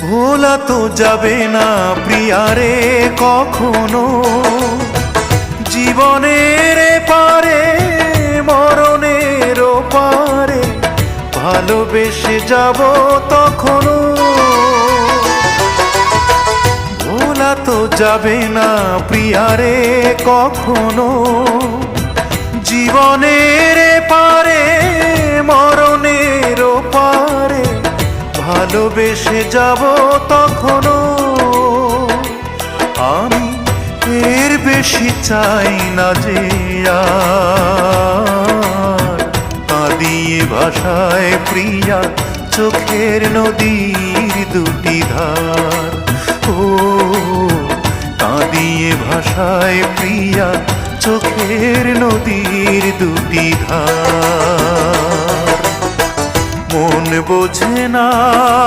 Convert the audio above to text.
ভোলা তো যাবে না প্রিয়ারে কখনো, জীবনের পারে মরণের পারে ভালোবেসে যাব তখনো। ভোলা তো যাবে না প্রিয়ারে কখনো, জীবনের পারে মরণের পারে ভালোবেসে যাব তখনো। আমি এর বেশি চাই না যে আর কাঁদিয়ে ভাষায় প্রিয়া চোখের নদীর দুটি ধার। ও কাঁদিয়ে ভাষায় প্রিয়া চোখের নদীর দুটি ধার। মন বোঝে না